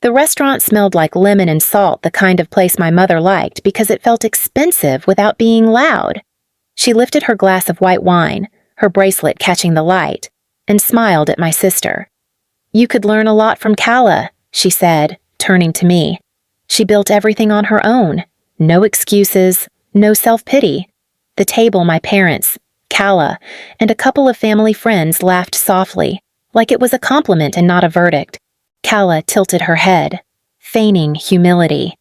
The restaurant smelled like lemon and salt, the kind of place my mother liked because it felt expensive without being loud. She lifted her glass of white wine, her bracelet catching the light, and smiled at my sister. "You could learn a lot from Calla," she said, turning to me. "She built everything on her own. No excuses, no self-pity." The table, my parents, Calla, and a couple of family friends laughed softly, like it was a compliment and not a verdict. Calla tilted her head, feigning humility.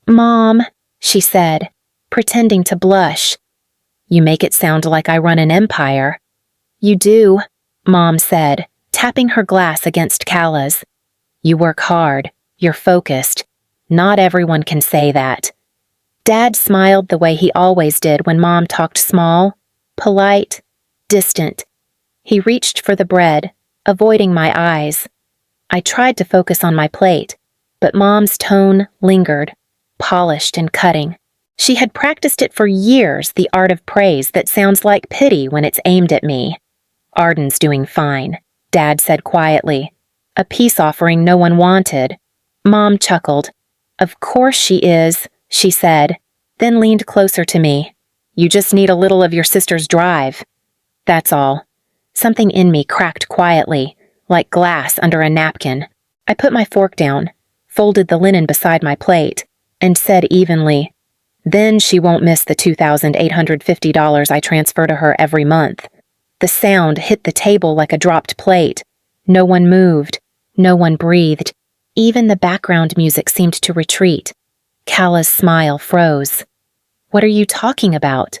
"Mom," she said, pretending to blush. "You make it sound like I run an empire." "You do," Mom said, tapping her glass against Calla's. "You work hard. You're focused. Not everyone can say that." Dad smiled the way he always did when Mom talked small, polite, distant. He reached for the bread, avoiding my eyes. I tried to focus on my plate, but Mom's tone lingered, polished and cutting. She had practiced it for years, the art of praise that sounds like pity when it's aimed at me. "Arden's doing fine," Dad said quietly. "A peace offering no one wanted." Mom chuckled. "Of course she is," she said, then leaned closer to me. "You just need a little of your sister's drive." That's all. Something in me cracked quietly, like glass under a napkin. I put my fork down, folded the linen beside my plate, and said evenly, "Then she won't miss the $2,850 I transfer to her every month." The sound hit the table like a dropped plate. No one moved. No one breathed. Even the background music seemed to retreat. Calla's smile froze. "What are you talking about?"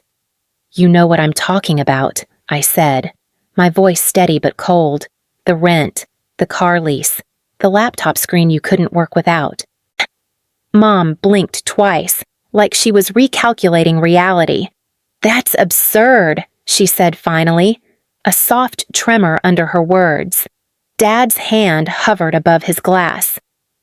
"You know what I'm talking about," I said, my voice steady but cold. "The rent, the car lease, the laptop screen you couldn't work without." Mom blinked twice, like she was recalculating reality. "That's absurd," she said finally, a soft tremor under her words. Dad's hand hovered above his glass.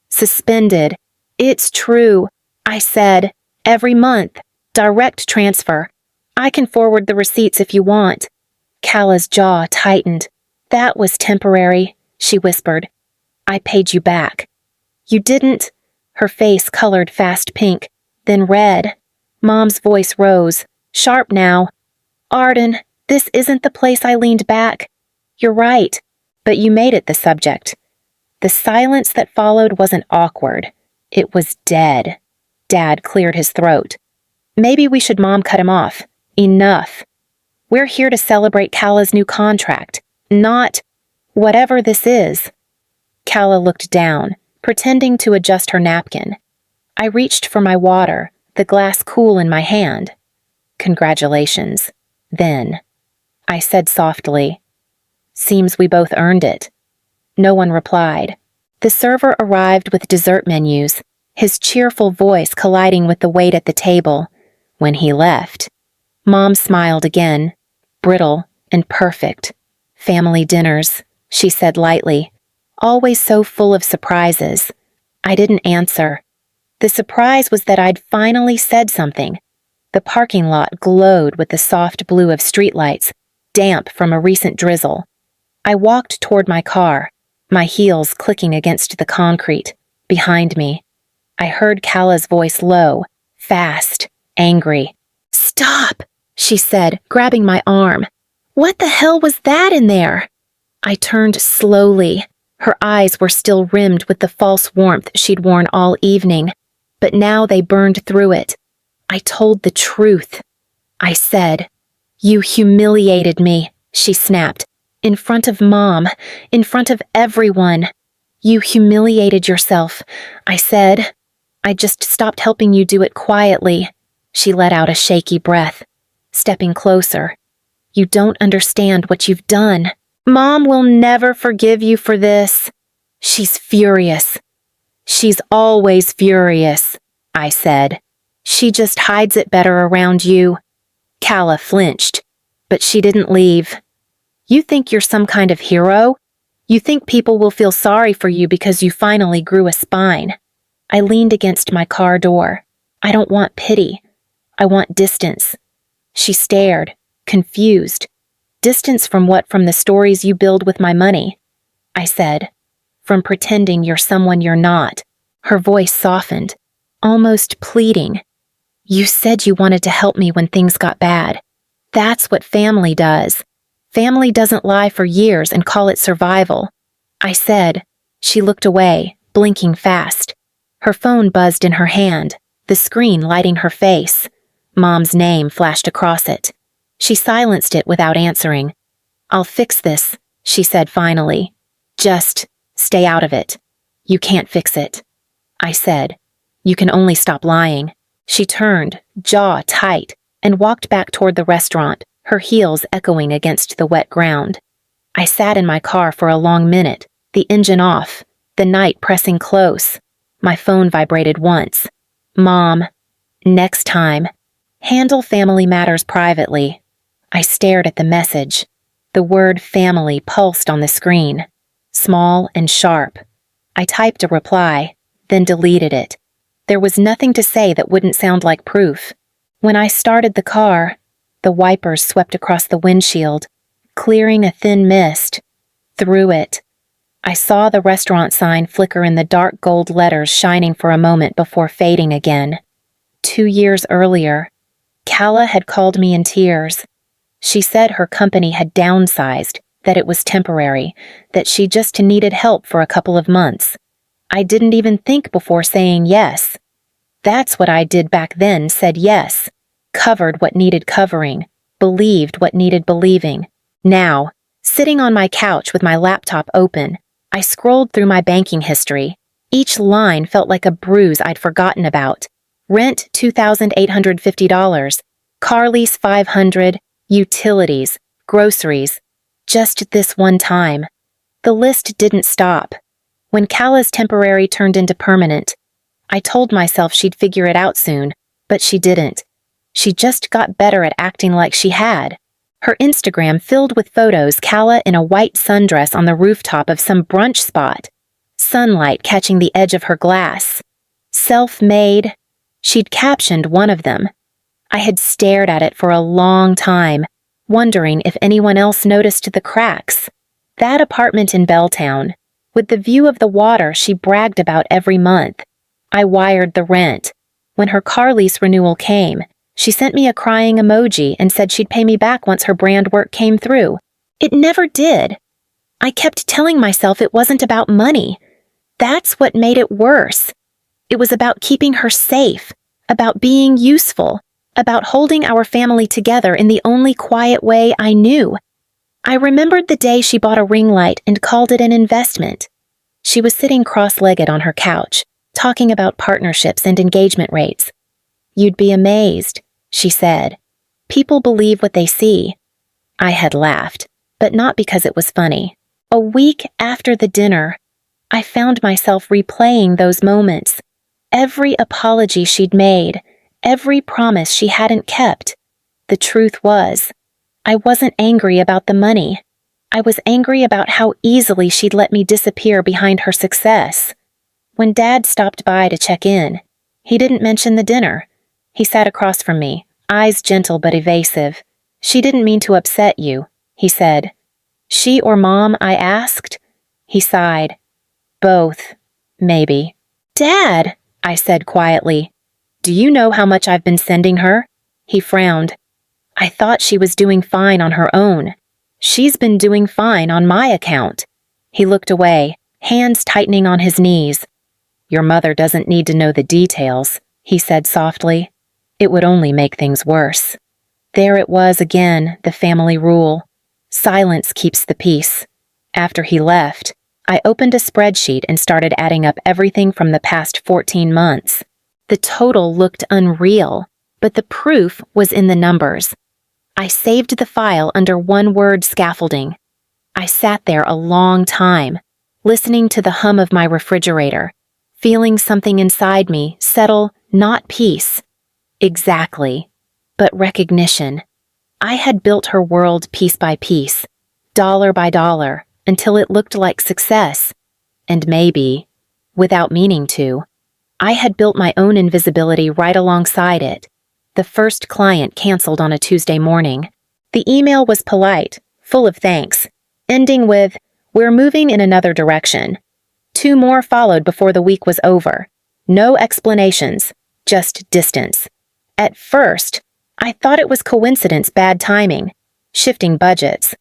Suspended. "It's true," I said. "Every month. Direct transfer. I can forward the receipts if you want." Calla's jaw tightened. "That was temporary," she whispered. "I paid you back." "You didn't." Her face colored fast pink, then red. Mom's voice rose, sharp now. "Arden, this isn't the place I leaned back. You're right, but you made it the subject." The silence that followed wasn't awkward. It was dead. Dad cleared his throat. "Maybe we should Mom cut him off. Enough. We're here to celebrate Calla's new contract, not whatever this is." Calla looked down, pretending to adjust her napkin. I reached for my water, the glass cool in my hand. "Congratulations. Then," I said softly. "Seems we both earned it." No one replied. The server arrived with dessert menus, his cheerful voice colliding with the weight at the table. When he left, Mom smiled again, brittle and perfect. "Family dinners," she said lightly, "always so full of surprises." I didn't answer. The surprise was that I'd finally said something. The parking lot glowed with the soft blue of streetlights, damp from a recent drizzle. I walked toward my car, my heels clicking against the concrete, behind me. I heard Calla's voice low, fast, angry. "Stop," she said, grabbing my arm. "What the hell was that in there?" I turned slowly. Her eyes were still rimmed with the false warmth she'd worn all evening, but now they burned through it. I told the truth. I said, "You humiliated me," she snapped. "In front of Mom, in front of everyone. You humiliated yourself," I said. "I just stopped helping you do it quietly." She let out a shaky breath, stepping closer. "You don't understand what you've done. Mom will never forgive you for this." "She's furious." "She's always furious," I said. "She just hides it better around you." Calla flinched, but she didn't leave. "You think you're some kind of hero? You think people will feel sorry for you because you finally grew a spine." I leaned against my car door. "I don't want pity. I want distance." She stared, confused. "Distance from what? From the stories you build with my money?" I said. "From pretending you're someone you're not." Her voice softened, almost pleading. You said you wanted to help me when things got bad. That's what family does. Family doesn't lie for years and call it survival. I said. She looked away, blinking fast. Her phone buzzed in her hand, the screen lighting her face. Mom's name flashed across it. She silenced it without answering. I'll fix this, she said finally. Just stay out of it. You can't fix it. I said. You can only stop lying. She turned, jaw tight, and walked back toward the restaurant, her heels echoing against the wet ground. I sat in my car for a long minute, the engine off, the night pressing close. My phone vibrated once. Mom. Next time. Handle family matters privately. I stared at the message. The word family pulsed on the screen, small and sharp. I typed a reply, then deleted it. There was nothing to say that wouldn't sound like proof. When I started the car, the wipers swept across the windshield, clearing a thin mist. Through it, I saw the restaurant sign flicker in the dark gold letters shining for a moment before fading again. 2 years earlier, Calla had called me in tears. She said her company had downsized, that it was temporary, that she just needed help for a couple of months. I didn't even think before saying yes. That's what I did back then, said yes. Covered what needed covering, believed what needed believing. Now, sitting on my couch with my laptop open, I scrolled through my banking history. Each line felt like a bruise I'd forgotten about. Rent $2,850, car lease $500, utilities, groceries. Just this one time. The list didn't stop. When Calla's temporary turned into permanent, I told myself she'd figure it out soon, but she didn't. She just got better at acting like she had. Her Instagram filled with photos Calla in a white sundress on the rooftop of some brunch spot. Sunlight catching the edge of her glass. Self-made. She'd captioned one of them. I had stared at it for a long time, wondering if anyone else noticed the cracks. That apartment in Belltown, with the view of the water she bragged about every month. I wired the rent. When her car lease renewal came, she sent me a crying emoji and said she'd pay me back once her brand work came through. It never did. I kept telling myself it wasn't about money. That's what made it worse. It was about keeping her safe, about being useful, about holding our family together in the only quiet way I knew. I remembered the day she bought a ring light and called it an investment. She was sitting cross-legged on her couch, talking about partnerships and engagement rates. You'd be amazed, she said. People believe what they see. I had laughed, but not because it was funny. A week after the dinner, I found myself replaying those moments. Every apology she'd made, every promise she hadn't kept. The truth was, I wasn't angry about the money. I was angry about how easily she'd let me disappear behind her success. When Dad stopped by to check in, he didn't mention the dinner. He sat across from me, eyes gentle but evasive. She didn't mean to upset you, he said. She or Mom, I asked. He sighed. Both, maybe. Dad, I said quietly. Do you know how much I've been sending her? He frowned. I thought she was doing fine on her own. She's been doing fine on my account. He looked away, hands tightening on his knees. Your mother doesn't need to know the details, he said softly. It would only make things worse. There it was again, the family rule. Silence keeps the peace. After he left, I opened a spreadsheet and started adding up everything from the past 14 months. The total looked unreal, but the proof was in the numbers. I saved the file under one-word scaffolding. I sat there a long time, listening to the hum of my refrigerator, feeling something inside me settle, not peace. Exactly, but recognition. I had built her world piece by piece, dollar by dollar, until it looked like success. And maybe, without meaning to, I had built my own invisibility right alongside it. The first client canceled on a Tuesday morning. The email was polite, full of thanks, ending with, "We're moving in another direction." 2 more followed before the week was over. No explanations, just distance. At first, I thought it was coincidence, bad timing, shifting budgets.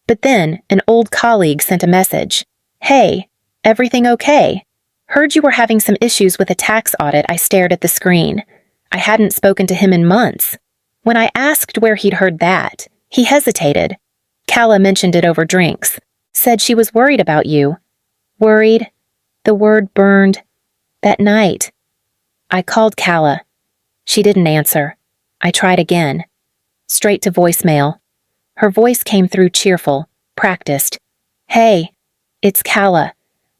But then an old colleague sent a message. "Hey, everything okay? Heard you were having some issues with a tax audit." I stared at the screen. I hadn't spoken to him in months. When I asked where he'd heard that, he hesitated. Calla mentioned it over drinks. Said she was worried about you. Worried? The word burned. That night. I called Calla. She didn't answer. I tried again. Straight to voicemail. Her voice came through cheerful, practiced. "Hey, it's Calla.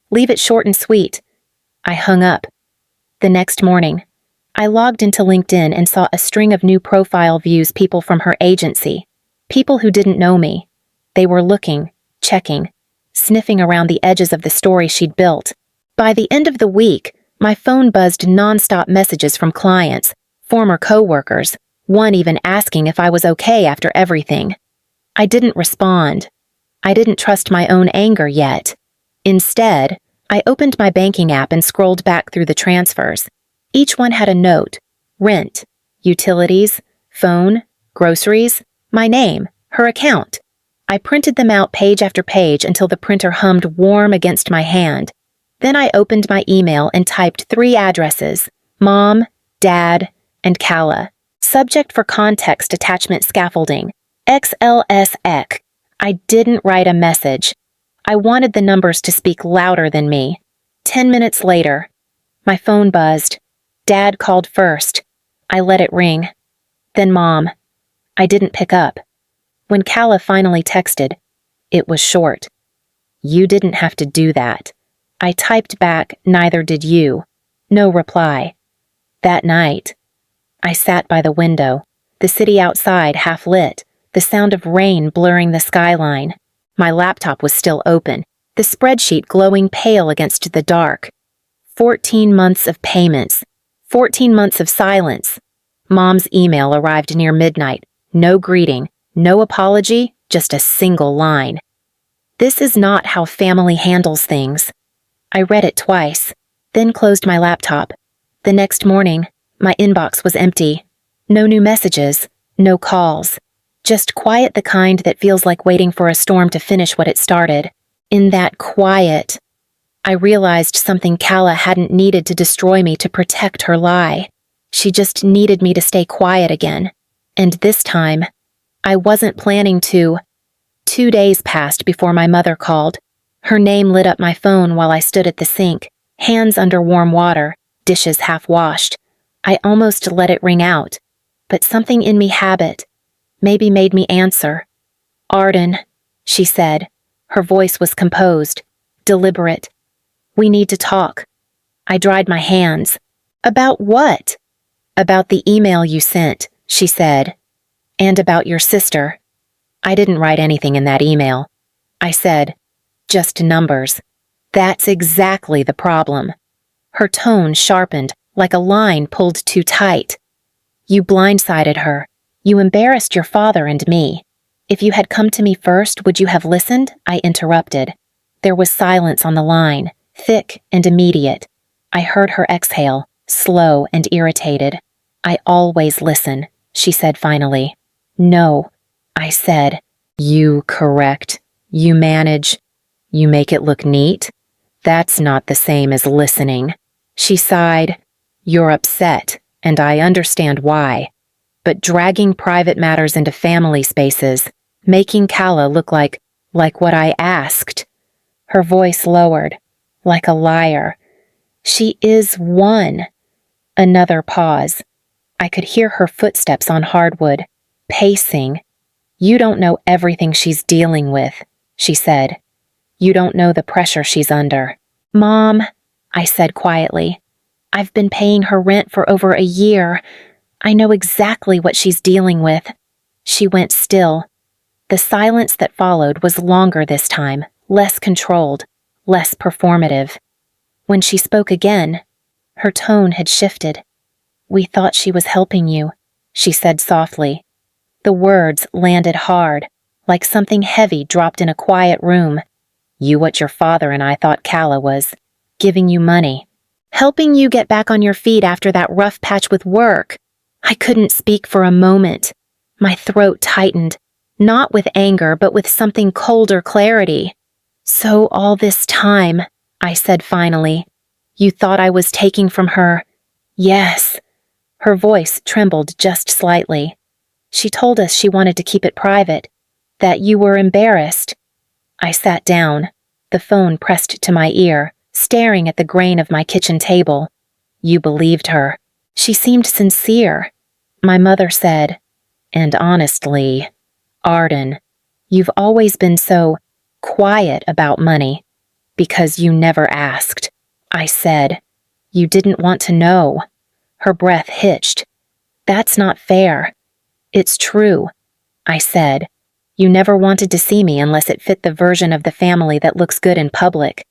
Leave it short and sweet." I hung up. The next morning, I logged into LinkedIn and saw a string of new profile views, people from her agency. People who didn't know me. They were looking, checking, sniffing around the edges of the story she'd built. By the end of the week, my phone buzzed nonstop messages from clients, former coworkers, one even asking if I was okay after everything. I didn't respond. I didn't trust my own anger yet. Instead, I opened my banking app and scrolled back through the transfers. Each one had a note: rent, utilities, phone, groceries, my name, her account. I printed them out page after page until the printer hummed warm against my hand. Then I opened my email and typed 3 addresses: Mom, Dad, and Calla. Subject for context attachment scaffolding, XLSX. I didn't write a message. I wanted the numbers to speak louder than me. 10 minutes later, my phone buzzed. Dad called first. I let it ring. Then Mom. I didn't pick up. When Calla finally texted, it was short. "You didn't have to do that." I typed back, "Neither did you." No reply. That night, I sat by the window, the city outside half lit, the sound of rain blurring the skyline. My laptop was still open, the spreadsheet glowing pale against the dark. 14 months of payments, 14 months of silence. Mom's email arrived near midnight. No greeting, no apology, just a single line. "This is not how family handles things." I read it twice, then closed my laptop. The next morning, my inbox was empty. No new messages, no calls. Just quiet, the kind that feels like waiting for a storm to finish what it started. In that quiet, I realized something. Calla hadn't needed to destroy me to protect her lie. She just needed me to stay quiet again. And this time, I wasn't planning to. 2 days passed before my mother called. Her name lit up my phone while I stood at the sink, hands under warm water, dishes half washed. I almost let it ring out, but something in me maybe made me answer. "Arden," she said. Her voice was composed, deliberate. "We need to talk." I dried my hands. "About what?" "About the email you sent," she said. "And about your sister." I didn't write anything in that email. I said, "Just numbers." "That's exactly the problem." Her tone sharpened, like a line pulled too tight. "You blindsided her. You embarrassed your father and me. If you had come to me first, would you have listened?" I interrupted. There was silence on the line, thick and immediate. I heard her exhale, slow and irritated. "I always listen," she said finally. "No," I said. "You correct. You manage. You make it look neat. That's not the same as listening." She sighed. "You're upset, and I understand why. But dragging private matters into family spaces, making Calla look like what I asked." Her voice lowered, like a liar. "She is one." Another pause. I could hear her footsteps on hardwood, pacing. "You don't know everything she's dealing with," she said. "You don't know the pressure she's under." "Mom," I said quietly, "I've been paying her rent for over a year. I know exactly what she's dealing with." She went still. The silence that followed was longer this time, less controlled, less performative. When she spoke again, her tone had shifted. "We thought she was helping you," she said softly. The words landed hard, like something heavy dropped in a quiet room. "You what your father and I thought Calla was. Giving you money. Helping you get back on your feet after that rough patch with work. I couldn't speak for a moment. My throat tightened, not with anger, but with something colder clarity. So all this time, I said finally, you thought I was taking from her? Yes. Her voice trembled just slightly. She told us she wanted to keep it private, that you were embarrassed. I sat down, the phone pressed to my ear, staring at the grain of my kitchen table. You believed her. She seemed sincere. My mother said, and honestly, Arden, you've always been so quiet about money because you never asked. I said, you didn't want to know. Her breath hitched. That's not fair. It's true, I said. You never wanted to see me unless it fit the version of the family that looks good in public.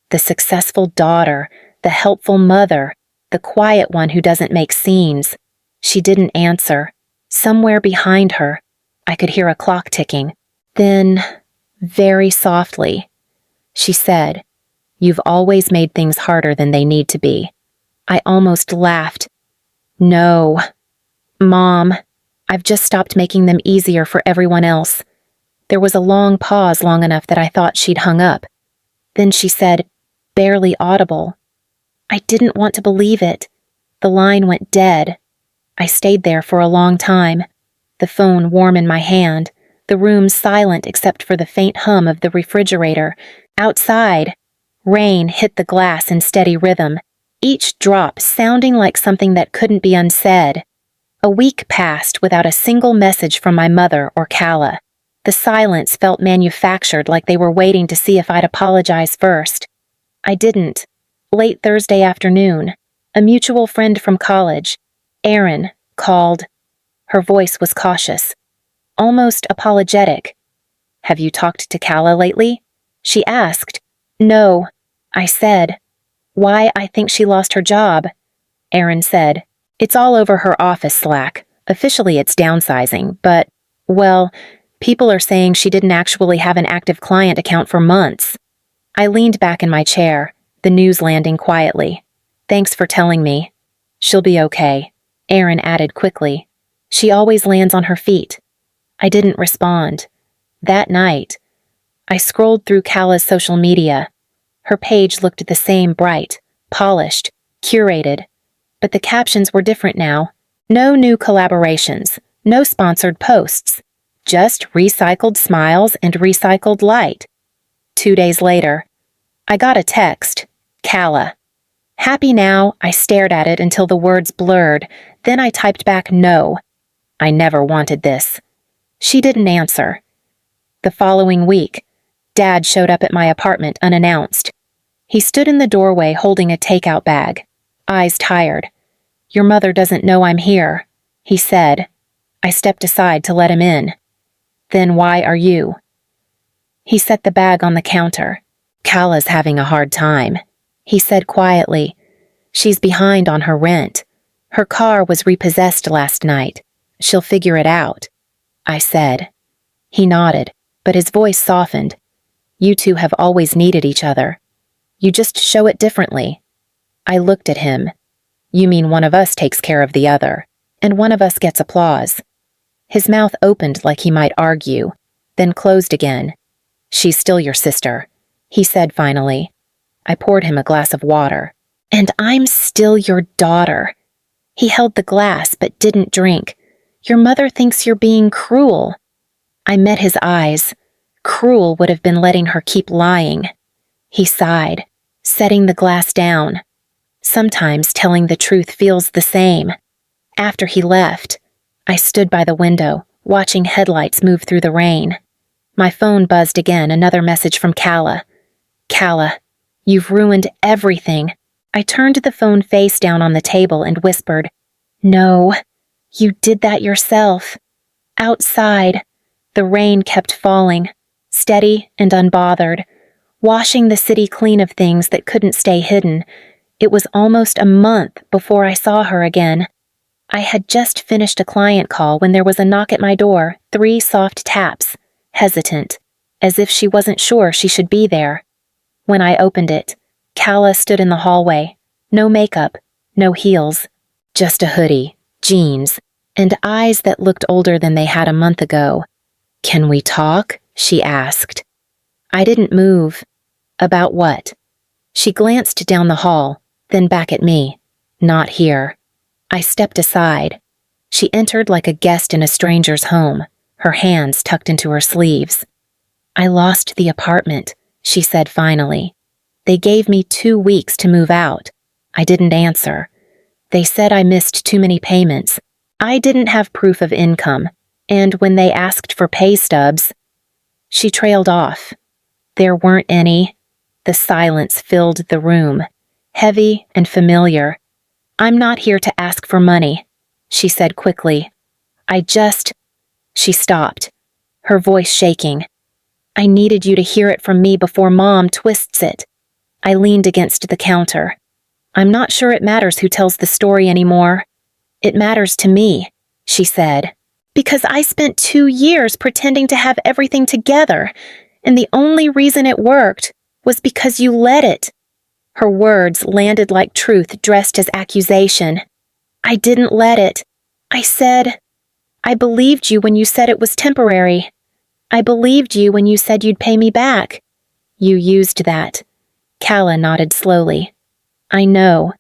The successful daughter, the helpful mother, the quiet one who doesn't make scenes. She didn't answer. Somewhere behind her, I could hear a clock ticking. Then, very softly, she said, you've always made things harder than they need to be. I almost laughed. No, Mom, I've just stopped making them easier for everyone else. There was a long pause, long enough that I thought she'd hung up. Then she said, barely audible, I didn't want to believe it. The line went dead. I stayed there for a long time, the phone warm in my hand, the room silent except for the faint hum of the refrigerator. Outside, rain hit the glass in steady rhythm, each drop sounding like something that couldn't be unsaid. A week passed without a single message from my mother or Calla. The silence felt manufactured, like they were waiting to see if I'd apologize first. I didn't. Late Thursday afternoon, a mutual friend from college, Erin, called. Her voice was cautious, almost apologetic. Have you talked to Calla lately? She asked. No, I said. Why, I think she lost her job. Erin said. It's all over her office Slack. Officially it's downsizing, but, well, people are saying she didn't actually have an active client account for months. I leaned back in my chair, the news landing quietly. Thanks for telling me. She'll be okay, Erin added quickly. She always lands on her feet. I didn't respond. That night, I scrolled through Calla's social media. Her page looked the same, bright, polished, curated. But the captions were different now. No new collaborations, no sponsored posts. Just recycled smiles and recycled light. 2 days later, I got a text. Calla. Happy now, I stared at it until the words blurred. Then I typed back no. I never wanted this. She didn't answer. The following week, Dad showed up at my apartment unannounced. He stood in the doorway holding a takeout bag, eyes tired. Your mother doesn't know I'm here, he said. I stepped aside to let him in. Then why are you? He set the bag on the counter. Calla's having a hard time, he said quietly. She's behind on her rent. Her car was repossessed last night. She'll figure it out, I said. He nodded, but his voice softened. You two have always needed each other. You just show it differently. I looked at him. You mean one of us takes care of the other, and one of us gets applause. His mouth opened like he might argue, then closed again. She's still your sister, he said finally. I poured him a glass of water. And I'm still your daughter. He held the glass but didn't drink. Your mother thinks you're being cruel. I met his eyes. Cruel would have been letting her keep lying. He sighed, setting the glass down. Sometimes telling the truth feels the same. After he left, I stood by the window, watching headlights move through the rain. My phone buzzed again, another message from Calla. Calla, you've ruined everything. I turned the phone face down on the table and whispered, No, you did that yourself. Outside, the rain kept falling, steady and unbothered, washing the city clean of things that couldn't stay hidden. It was almost a month before I saw her again. I had just finished a client call when there was a knock at my door, 3 soft taps, hesitant, as if she wasn't sure she should be there. When I opened it, Calla stood in the hallway, No makeup, no heels, just a hoodie, jeans, and eyes that looked older than they had a month ago. "Can we talk?" she asked. I didn't move. "About what?" She glanced down the hall, then back at me. "Not here." I stepped aside. She entered like a guest in a stranger's home, her hands tucked into her sleeves. "I lost the apartment," she said finally. "They gave me 2 weeks to move out." I didn't answer. "They said I missed too many payments. I didn't have proof of income, and when they asked for pay stubs..." She trailed off. There weren't any. The silence filled the room, heavy and familiar. "I'm not here to ask for money," she said quickly. She stopped, her voice shaking. "I needed you to hear it from me before Mom twists it." I leaned against the counter. "I'm not sure it matters who tells the story anymore." "It matters to me," she said. "Because I spent 2 years pretending to have everything together, and the only reason it worked was because you let it." Her words landed like truth dressed as accusation. "I didn't let it. I believed you when you said it was temporary. I believed you when you said you'd pay me back." "You used that." Calla nodded slowly. "I know.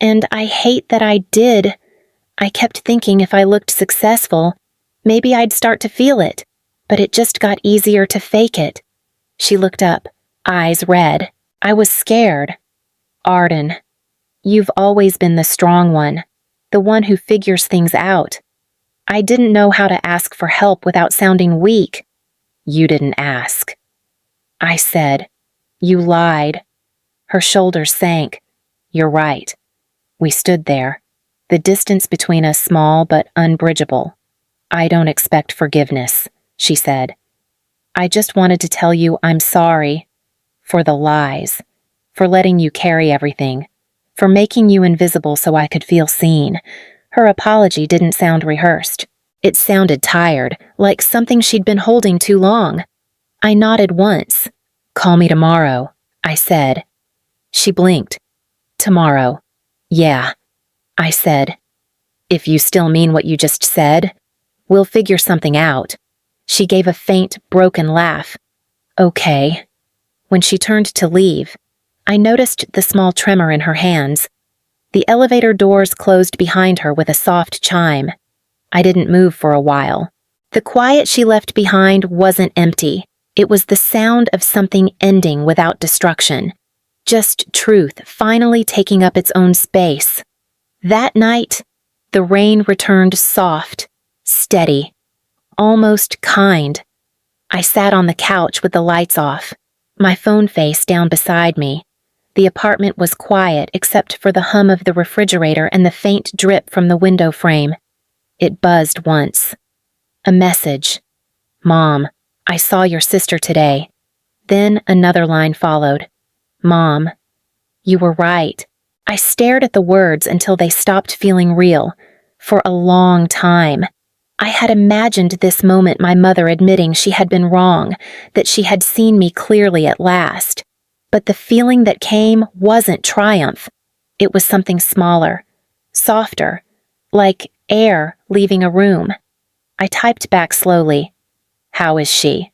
And I hate that I did. I kept thinking if I looked successful, maybe I'd start to feel it, but it just got easier to fake it." She looked up, eyes red. I was scared. "Arden, you've always been the strong one, the one who figures things out." I didn't know how to ask for help without sounding weak. "You didn't ask." I said. "You lied." Her shoulders sank. "You're right." We stood there, the distance between us small but unbridgeable. "I don't expect forgiveness," she said. "I just wanted to tell you I'm sorry. For the lies. For letting you carry everything. For making you invisible so I could feel seen." Her apology didn't sound rehearsed. It sounded tired, like something she'd been holding too long. I nodded once. "Call me tomorrow," I said. She blinked. "Tomorrow." "Yeah," I said. "If you still mean what you just said, we'll figure something out." She gave a faint, broken laugh. "Okay." When she turned to leave, I noticed the small tremor in her hands. The elevator doors closed behind her with a soft chime. I didn't move for a while. The quiet she left behind wasn't empty. It was the sound of something ending without destruction. Just truth finally taking up its own space. That night, the rain returned soft, steady, almost kind. I sat on the couch with the lights off, my phone face down beside me. The apartment was quiet except for the hum of the refrigerator and the faint drip from the window frame. It buzzed once. A message. "Mom, I saw your sister today." Then another line followed. "Mom, you were right." I stared at the words until they stopped feeling real. For a long time, I had imagined this moment my mother admitting she had been wrong, that she had seen me clearly at last. But the feeling that came wasn't triumph. It was something smaller, softer, like air leaving a room. I typed back slowly. "How is she?"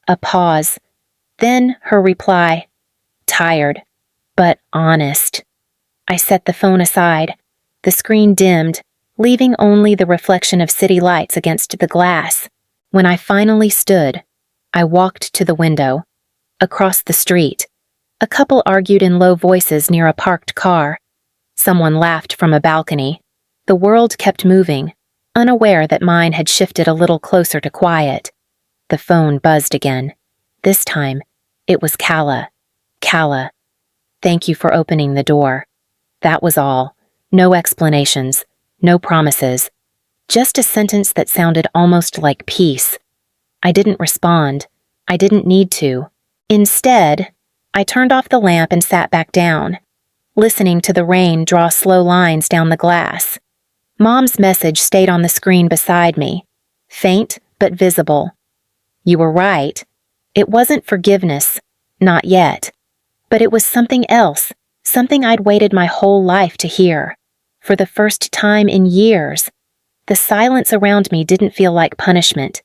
A pause. Then her reply. "Tired, but honest." I set the phone aside. The screen dimmed, leaving only the reflection of city lights against the glass. When I finally stood, I walked to the window. Across the street, a couple argued in low voices near a parked car. Someone laughed from a balcony. The world kept moving, unaware that mine had shifted a little closer to quiet. The phone buzzed again. This time, it was Calla. "Calla, thank you for opening the door." That was all. No explanations, no promises. Just a sentence that sounded almost like peace. I didn't respond. I didn't need to. Instead, I turned off the lamp and sat back down, listening to the rain draw slow lines down the glass. Mom's message stayed on the screen beside me, faint but visible. You were right. It wasn't forgiveness, not yet. But it was something else, something I'd waited my whole life to hear. For the first time in years, the silence around me didn't feel like punishment.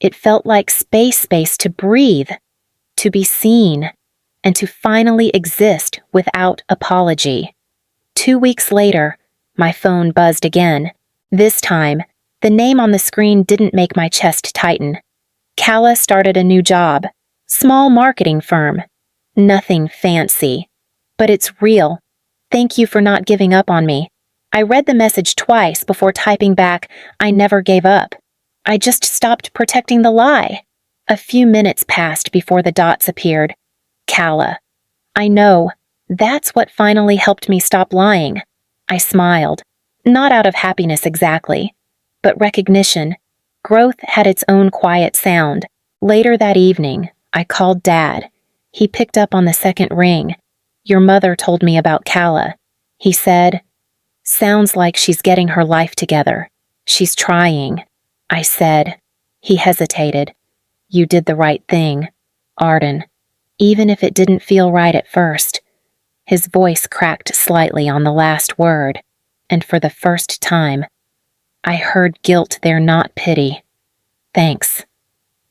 It felt like space to breathe, to be seen, and to finally exist without apology. 2 weeks later, my phone buzzed again. This time, the name on the screen didn't make my chest tighten. Calla started a new job. Small marketing firm. Nothing fancy. But it's real. Thank you for not giving up on me. I read the message twice before typing back, I never gave up. I just stopped protecting the lie. A few minutes passed before the dots appeared. Calla. I know. That's what finally helped me stop lying. I smiled. Not out of happiness exactly, but recognition. Growth had its own quiet sound. Later that evening, I called Dad. He picked up on the second ring. Your mother told me about Calla. He said, sounds like she's getting her life together. She's trying. I said. He hesitated. You did the right thing, Arden, even if it didn't feel right at first. His voice cracked slightly on the last word, and for the first time, I heard guilt there, not pity. Thanks,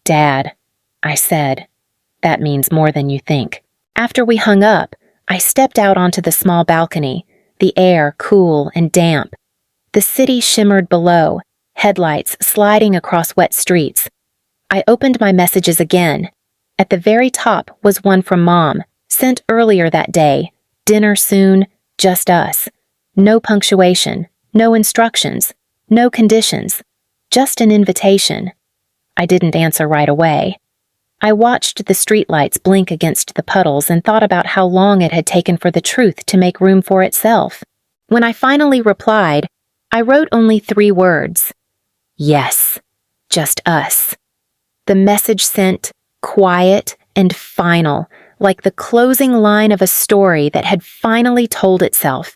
Dad, I said. That means more than you think. After we hung up, I stepped out onto the small balcony, the air cool and damp. The city shimmered below, headlights sliding across wet streets. I opened my messages again. At the very top was one from Mom, sent earlier that day. Dinner soon, just us. No punctuation, no instructions, no conditions, just an invitation. I didn't answer right away. I watched the streetlights blink against the puddles and thought about how long it had taken for the truth to make room for itself. When I finally replied, I wrote only 3 words. Yes, just us. The message sent, quiet and final, like the closing line of a story that had finally told itself.